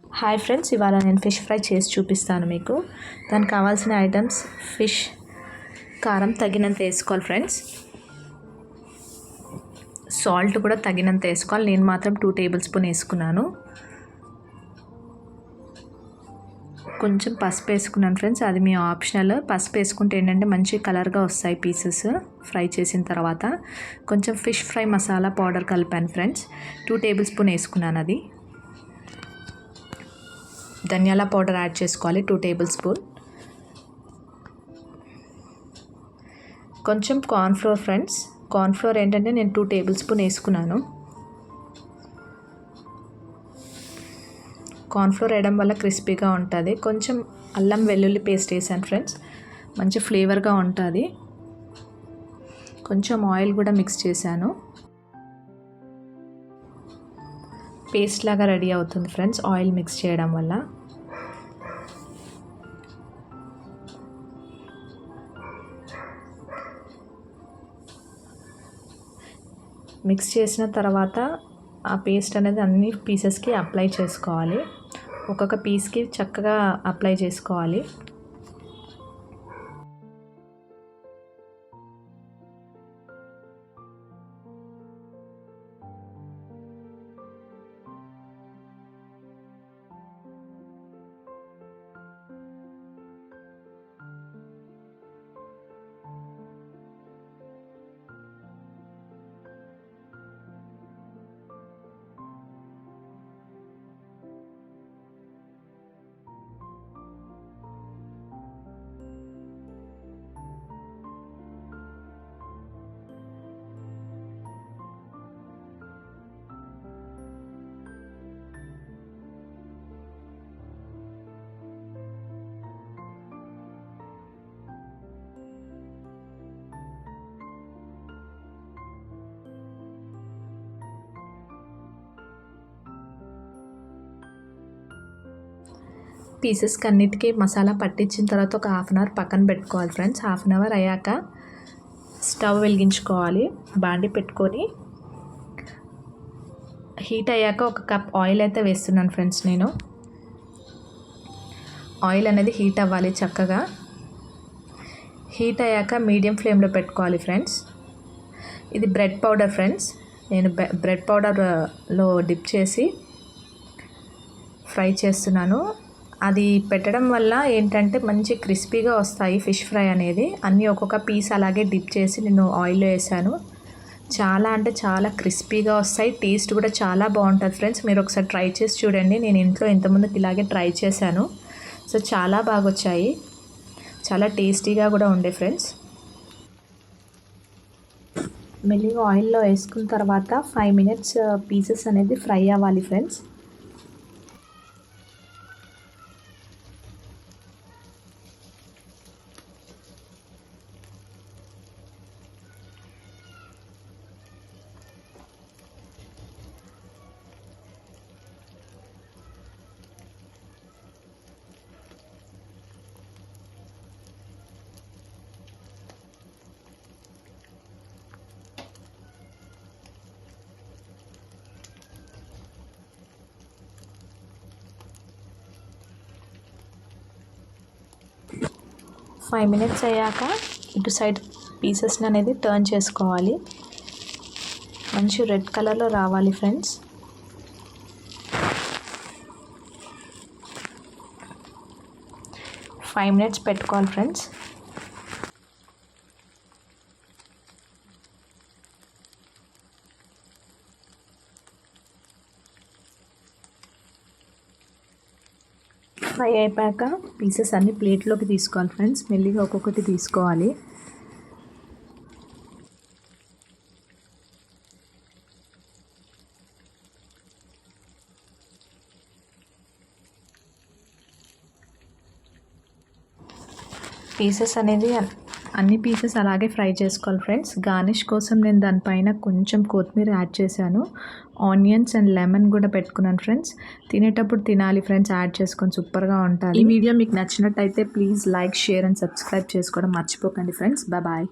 Hi friends, ఇవాళ నేను fish fry చేసి చూపిస్తాను మీకు. దానికి కావాల్సిన ఐటమ్స్: ఫిష్, కారం తగినంత వేసుకోవాలి ఫ్రెండ్స్, సాల్ట్ కూడా తగినంత వేసుకోవాలి. నేను మాత్రం 2 టేబుల్ స్పూన్ వేసుకున్నాను. కొంచెం పసుపు వేసుకున్నాను ఫ్రెండ్స్, అది మీ ఆప్షనల్. పసుపు వేసుకుంటే ఏంటంటే మంచి కలర్గా వస్తాయి పీసెస్ ఫ్రై చేసిన తర్వాత. కొంచెం ఫిష్ ఫ్రై మసాలా పౌడర్ కలిపాను ఫ్రెండ్స్, 2 టేబుల్ స్పూన్ వేసుకున్నాను. అది ధనియాల పౌడర్ యాడ్ చేసుకోవాలి, 2 టేబుల్ స్పూన్. కొంచెం కార్న్ఫ్లోర్ ఫ్రెండ్స్, కార్న్ఫ్లోర్ ఏంటంటే నేను 2 టేబుల్ స్పూన్ వేసుకున్నాను. కార్న్ఫ్లోర్ వేయడం వల్ల క్రిస్పీగా ఉంటుంది. కొంచెం అల్లం వెల్లుల్లి పేస్ట్ వేసాను ఫ్రెండ్స్, మంచి ఫ్లేవర్గా ఉంటుంది. కొంచెం ఆయిల్ కూడా మిక్స్ చేశాను. పేస్ట్ లాగా రెడీ అవుతుంది ఫ్రెండ్స్ ఆయిల్ మిక్స్ చేయడం వల్ల. మిక్స్ చేసిన తర్వాత ఆ పేస్ట్ అనేది అన్ని పీసెస్కి అప్లై చేసుకోవాలి. ఒక్కొక్క పీస్కి చక్కగా అప్లై చేసుకోవాలి. పీసెస్కి అన్నిటికీ మసాలా పట్టించిన తర్వాత ఒక 1/2 అవర్ పక్కన పెట్టుకోవాలి ఫ్రెండ్స్. 1/2 అవర్ అయ్యాక స్టవ్ వెలిగించుకోవాలి. బాండి పెట్టుకొని హీట్ అయ్యాక 1 కప్ ఆయిల్ అయితే వేస్తున్నాను ఫ్రెండ్స్. నేను ఆయిల్ అనేది హీట్ అవ్వాలి చక్కగా. హీట్ అయ్యాక మీడియం ఫ్లేమ్లో పెట్టుకోవాలి ఫ్రెండ్స్. ఇది బ్రెడ్ పౌడర్ ఫ్రెండ్స్, నేను బ్రెడ్ పౌడర్లో డిప్ చేసి ఫ్రై చేస్తున్నాను. అది పెట్టడం వల్ల ఏంటంటే మంచి క్రిస్పీగా వస్తాయి ఫిష్ ఫ్రై అనేది. అన్నీ ఒక్కొక్క పీస్ అలాగే డిప్ చేసి నేను ఆయిల్లో వేసాను. చాలా అంటే చాలా క్రిస్పీగా వస్తాయి. టేస్ట్ కూడా చాలా బాగుంటుంది ఫ్రెండ్స్. మీరు ఒకసారి ట్రై చేసి చూడండి. నేను ఇంట్లో ఇంతకుముందుకు ఇలాగే ట్రై చేశాను. సో చాలా బాగా వచ్చాయి, చాలా టేస్టీగా కూడా ఉండే ఫ్రెండ్స్. మెల్లిగా ఆయిల్లో వేసుకున్న తర్వాత 5 మినిట్స్ పీసెస్ అనేది ఫ్రై అవ్వాలి ఫ్రెండ్స్. ఫైవ్ మినిట్స్ అయ్యాక ఇటు సైడ్ పీసెస్ని అనేది టర్న్ చేసుకోవాలి. మంచి రెడ్ కలర్లో రావాలి ఫ్రెండ్స్. ఫైవ్ మినిట్స్ పెట్టుకోవాలి ఫ్రెండ్స్. ఫ్రై అయిపోయాక పీసెస్ అన్ని ప్లేట్లోకి తీసుకోవాలి ఫ్రెండ్స్. మెల్లిగా ఒక్కొక్కటి తీసుకోవాలి. పీసెస్ అనేది అన్ని పీసెస్ అలాగే ఫ్రై చేసుకోవాలి ఫ్రెండ్స్. గార్నిష్ కోసం నేను దానిపైన కొంచెం కొత్తిమీర యాడ్ చేశాను. ఆనియన్స్ అండ్ లెమన్ కూడా పెట్టుకున్నాను ఫ్రెండ్స్. తినేటప్పుడు తినాలి ఫ్రెండ్స్, యాడ్ చేసుకొని సూపర్గా ఉంటుంది. ఈ వీడియో మీకు నచ్చినట్టయితే please like, share and subscribe చేసుకోవడం మర్చిపోకండి ఫ్రెండ్స్. బాయ్.